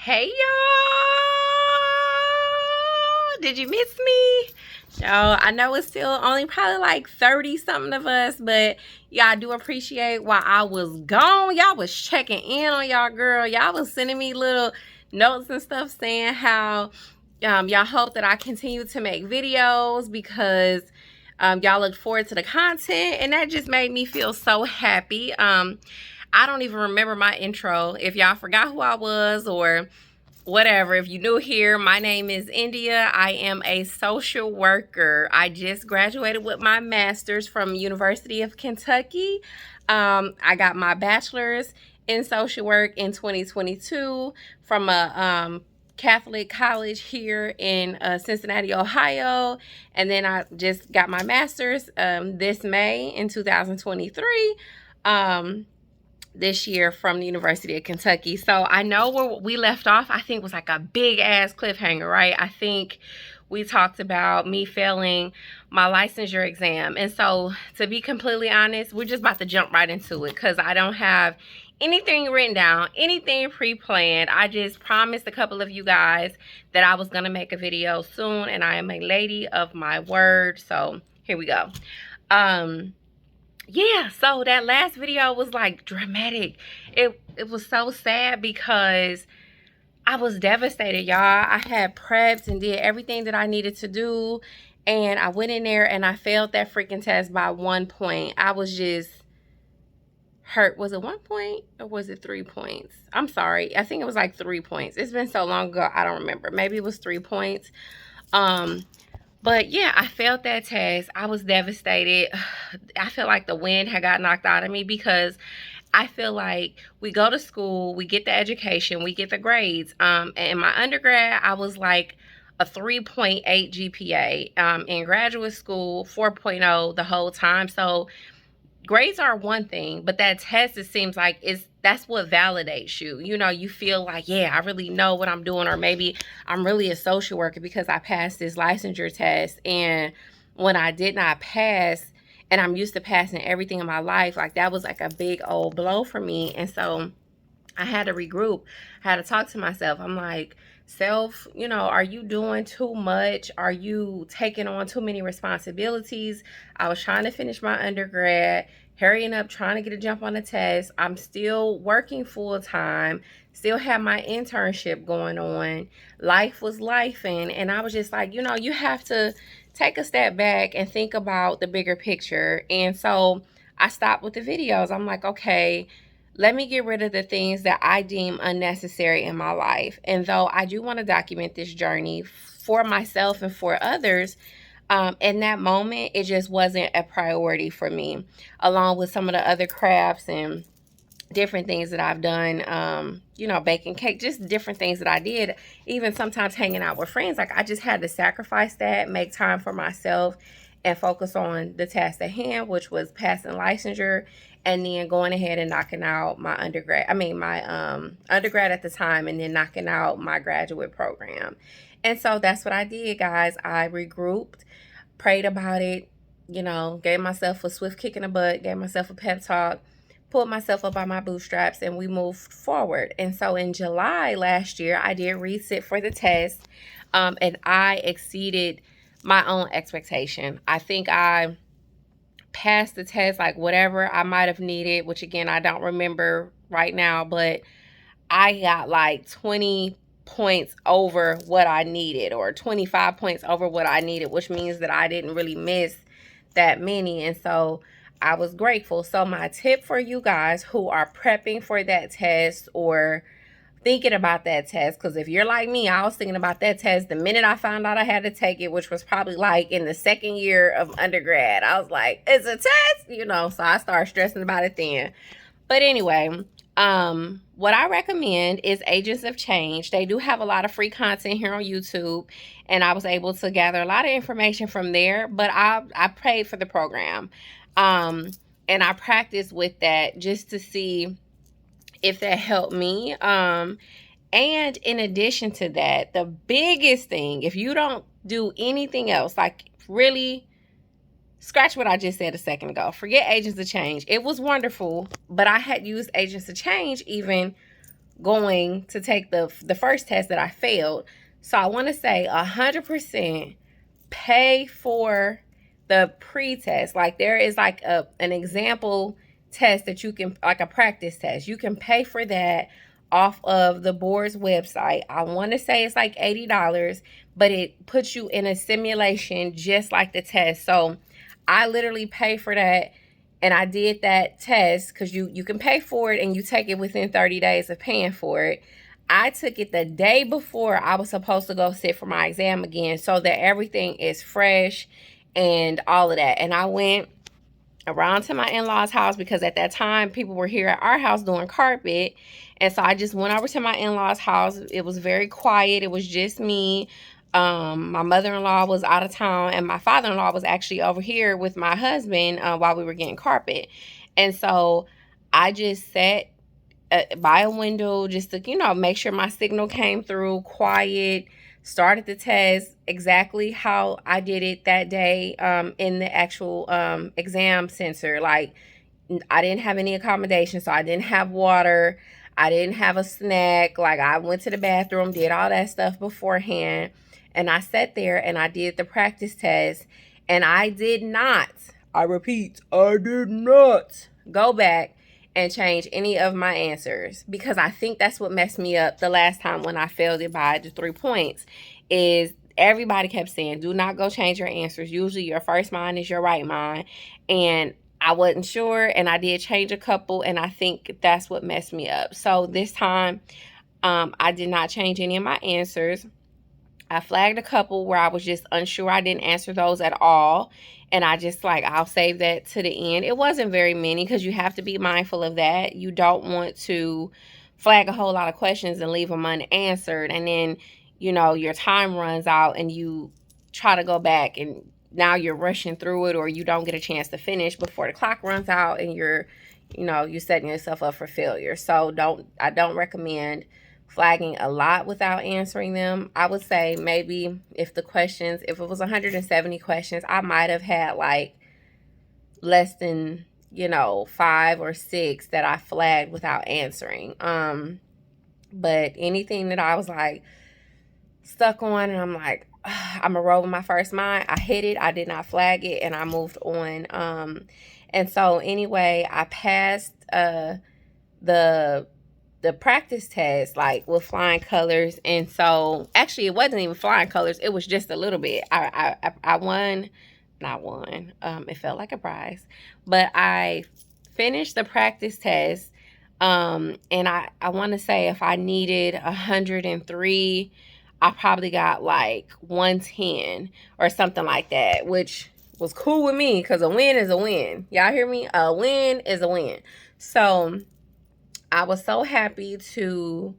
Hey y'all! Did you miss me? Y'all, I know it's still only probably like 30 something of us, but y'all do appreciate while I was gone. Y'all was checking in on y'all girl. Y'all was sending me little notes and stuff saying how y'all hope that I continue to make videos because y'all look forward to the content, and that just made me feel so happy. I don't even remember my intro. If y'all forgot who I was or whatever, if you're new here, my name is India. I am a social worker. I just graduated with my master's from University of Kentucky. I got my bachelor's in social work in 2022 from a Catholic college here in Cincinnati, Ohio. And then I just got my master's this May in 2023. This year from the University of Kentucky. So I know where we left off, I think was like a big ass cliffhanger, right? I think we talked about me failing my licensure exam. And so to be completely honest, we're just about to jump right into it because I don't have anything written down, anything pre-planned. I just promised a couple of you guys that I was going to make a video soon, and I am a lady of my word. So here we go. Yeah, so that last video was like dramatic. It was so sad because I was devastated, y'all. I had prepped and did everything that I needed to do, and I went in there and I failed that freaking test by 1 point. I was just hurt. Was it 1 point or was it 3 points? I'm sorry. I think it was like 3 points. It's been so long ago, I don't remember. Maybe it was 3 points. But yeah, I failed that test. I was devastated. I feel like the wind had got knocked out of me because I feel like we go to school, we get the education, we get the grades. And in my undergrad, I was like a 3.8 GPA. In graduate school, 4.0 the whole time. So grades are one thing, but that test, it seems like that's what validates you. You know, you feel like, yeah, I really know what I'm doing, or maybe I'm really a social worker because I passed this licensure test. And when I did not pass, and I'm used to passing everything in my life, like that was like a big old blow for me. And so I had to regroup. I had to talk to myself. I'm like, self, you know, are you doing too much? Are you taking on too many responsibilities? I was trying to finish my undergrad, hurrying up, trying to get a jump on the test. I'm still working full time, still have my internship going on. Life was lifing. And I was just like, you know, you have to take a step back and think about the bigger picture. And so I stopped with the videos. I'm like, okay, let me get rid of the things that I deem unnecessary in my life. And though I do want to document this journey for myself and for others, in that moment, it just wasn't a priority for me, along with some of the other crafts and different things that I've done, you know, baking cake, just different things that I did, even sometimes hanging out with friends. Like I just had to sacrifice that, make time for myself, and focus on the task at hand, which was passing licensure, and then going ahead and knocking out my undergrad. I mean, my undergrad at the time, and then knocking out my graduate program. And so that's what I did, guys. I regrouped, prayed about it, you know, gave myself a swift kick in the butt, gave myself a pep talk, pulled myself up by my bootstraps, and we moved forward. And so in July last year, I did resit for the test, and I exceeded my own expectation. I think I passed the test, like whatever I might have needed, which again, I don't remember right now, but I got like 20 points over what I needed, or 25 points over what I needed, which means that I didn't really miss that many. And so I was grateful. So my tip for you guys who are prepping for that test or thinking about that test, because if you're like me, I was thinking about that test the minute I found out I had to take it, which was probably like in the second year of undergrad. I was like, it's a test, you know, so I started stressing about it then. But anyway, what I recommend is Agents of Change. They do have a lot of free content here on YouTube, and I was able to gather a lot of information from there, but I paid for the program. And I practiced with that just to see if that helped me. And in addition to that, the biggest thing, if you don't do anything else, like really scratch what I just said a second ago, forget Agents of Change. It was wonderful, but I had used Agents of Change even going to take the first test that I failed. So I want to say 100% pay for the pre-test. Like there is like an example test that you can, like a practice test. You can pay for that off of the board's website. I want to say it's like $80, but it puts you in a simulation just like the test. So I literally pay for that, and I did that test because you can pay for it and you take it within 30 days of paying for it. I took it the day before I was supposed to go sit for my exam again, so that everything is fresh and all of that. And I went around to my in-laws' house because at that time people were here at our house doing carpet. And so I just went over to my in-laws' house. It was very quiet. It was just me. My mother-in-law was out of town, and my father-in-law was actually over here with my husband while we were getting carpet. And so I just sat by a window just to, you know, make sure my signal came through, quiet, started the test exactly how I did it that day in the actual exam center. Like, I didn't have any accommodations, so I didn't have water. I didn't have a snack. Like, I went to the bathroom, did all that stuff beforehand, and I sat there and I did the practice test, and I did not, I repeat, I did not go back and change any of my answers, because I think that's what messed me up the last time when I failed it by the 3 points. Is everybody kept saying, do not go change your answers. Usually your first mind is your right mind. And I wasn't sure, and I did change a couple, and I think that's what messed me up. So this time, I did not change any of my answers. I flagged a couple where I was just unsure. I didn't answer those at all. And I just like, I'll save that to the end. It wasn't very many because you have to be mindful of that. You don't want to flag a whole lot of questions and leave them unanswered. And then, you know, your time runs out and you try to go back and now you're rushing through it, or you don't get a chance to finish before the clock runs out, and you're setting yourself up for failure. So I don't recommend flagging a lot without answering them. I would say maybe if it was 170 questions, I might have had like less than, 5 or 6 that I flagged without answering. But anything that I was like stuck on and I'm like, I'm gonna roll with my first mind, I hit it, I did not flag it, and I moved on. And so anyway, I passed the practice test like with flying colors. And so actually it wasn't even flying colors, it was just a little bit. I won, not won, it felt like a prize, but I finished the practice test. And I want to say if I needed 103, I probably got like 110 or something like that, which was cool with me because a win is a win. Y'all hear me? A win is a win. So I was so happy to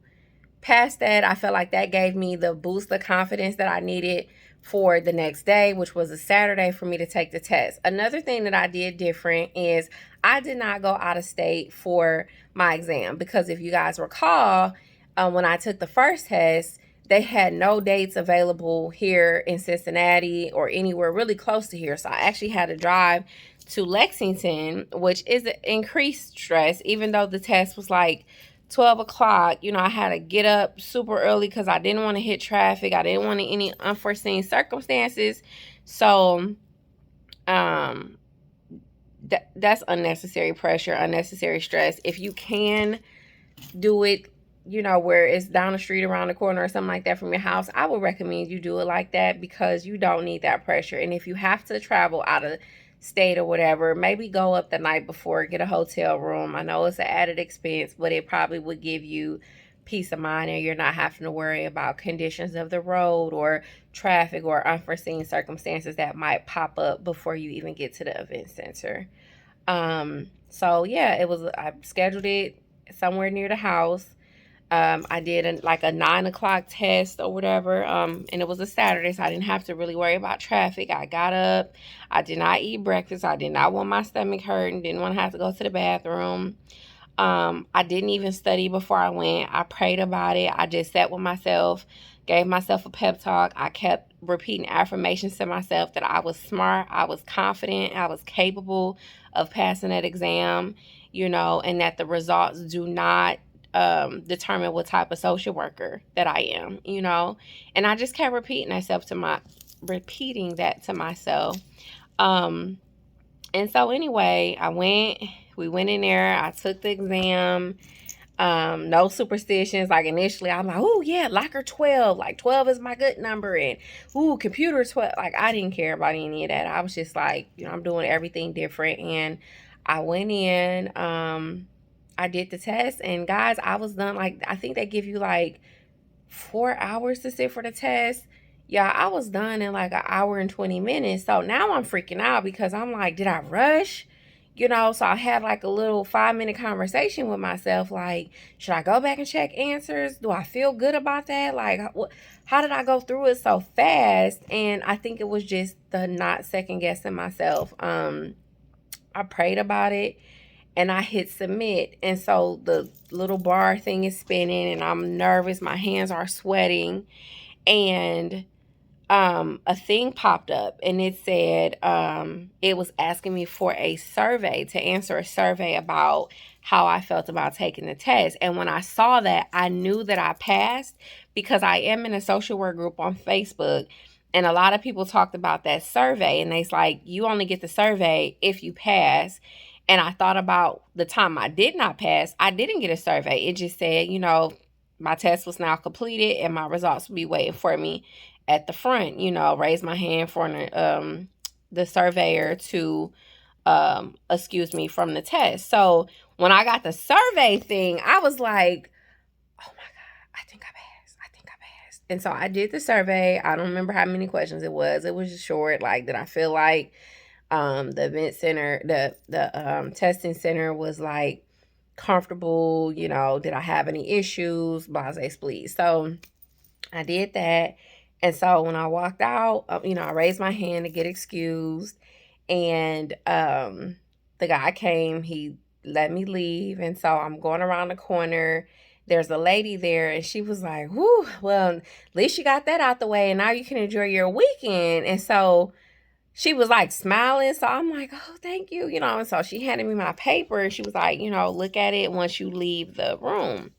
pass that. I felt like that gave me the boost of confidence that I needed for the next day, which was a Saturday, for me to take the test. Another thing that I did different is I did not go out of state for my exam, because if you guys recall, when I took the first test, they had no dates available here in Cincinnati or anywhere really close to here. So I actually had to drive to Lexington, which is increased stress. Even though the test was like 12 o'clock, I had to get up super early because I didn't want to hit traffic. I didn't want any unforeseen circumstances. So that's unnecessary pressure, unnecessary stress. If you can do it, where it's down the street, around the corner or something like that from your house, I would recommend you do it like that, because you don't need that pressure. And if you have to travel out of state or whatever, maybe go up the night before, get a hotel room. I know it's an added expense, but it probably would give you peace of mind, and you're not having to worry about conditions of the road or traffic or unforeseen circumstances that might pop up before you even get to the event center. So yeah, I scheduled it somewhere near the house. I did a 9 o'clock test or whatever, and it was a Saturday, so I didn't have to really worry about traffic. I got up, I did not eat breakfast, I did not want my stomach hurting, didn't want to have to go to the bathroom. I didn't even study before I went. I prayed about it. I just sat with myself, gave myself a pep talk. I kept repeating affirmations to myself that I was smart, I was confident, I was capable of passing that exam, and that the results do not determine what type of social worker that I am, you know. And I just kept repeating that to myself. And so anyway, we went in there, I took the exam. No superstitions. Like initially I'm like, oh yeah, locker 12. Like 12 is my good number. And ooh, computer 12. Like I didn't care about any of that. I was just like, you know, I'm doing everything different. And I went in, I did the test, and guys, I was done. Like, I think they give you like 4 hours to sit for the test. Yeah, I was done in like an hour and 20 minutes. So now I'm freaking out because I'm like, did I rush? You know, so I had like a little 5-minute conversation with myself. Like, should I go back and check answers? Do I feel good about that? Like, how did I go through it so fast? And I think it was just the not second guessing myself. I prayed about it and I hit submit. And so the little bar thing is spinning and I'm nervous. My hands are sweating. And a thing popped up and it said it was asking me for a survey, to answer a survey about how I felt about taking the test. And when I saw that, I knew that I passed because I am in a social work group on Facebook. And a lot of people talked about that survey and they's like, you only get the survey if you pass. And I thought about the time I did not pass. I didn't get a survey. It just said, you know, my test was now completed and my results will be waiting for me at the front. You know, raise my hand for the surveyor to excuse me from the test. So when I got the survey thing, I was like, oh my God, I think I passed. And so I did the survey. I don't remember how many questions it was. It was just short. Like, did I feel like the event center, the testing center was like comfortable? You know, did I have any issues? Blase, please. So I did that. And so when I walked out, you know, I raised my hand to get excused. And the guy came, he let me leave. And so I'm going around the corner. There's a lady there, and she was like, whoo, well, at least you got that out the way, and now you can enjoy your weekend. And so she was like smiling. So I'm like, oh, thank you. You know, and so she handed me my paper, and she was like, you know, look at it once you leave the room.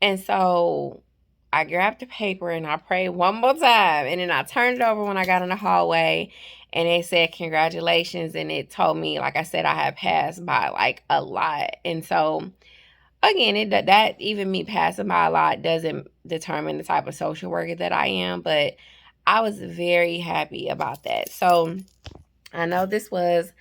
And so I grabbed the paper and I prayed one more time. And then I turned it over when I got in the hallway and it said, congratulations. And it told me, like I said, I had passed by like a lot. And so again, that even me passing by a lot doesn't determine the type of social worker that I am. But I was very happy about that. So I know this was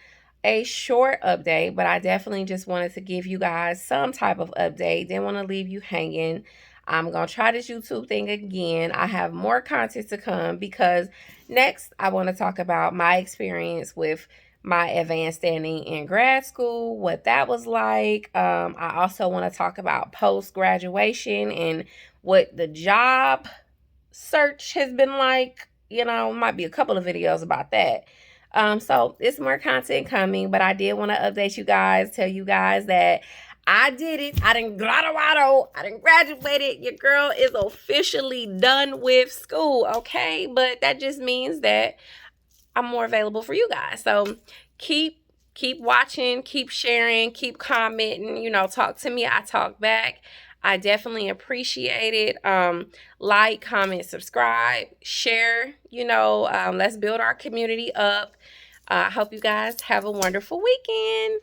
a short update, but I definitely just wanted to give you guys some type of update. Didn't want to leave you hanging. I'm going to try this YouTube thing again. I have more content to come because next I want to talk about my experience with my advanced standing in grad school, what that was like. I also want to talk about post-graduation and what the job search has been like. You know, might be a couple of videos about that. So it's more content coming, but I did want to update you guys, tell you guys that I did it. I done graduated. Your girl is officially done with school, okay? But that just means that I'm more available for you guys. So keep watching, keep sharing, keep commenting, you know, talk to me. I talk back. I definitely appreciate it. Like, comment, subscribe, share, you know, let's build our community up. I hope you guys have a wonderful weekend.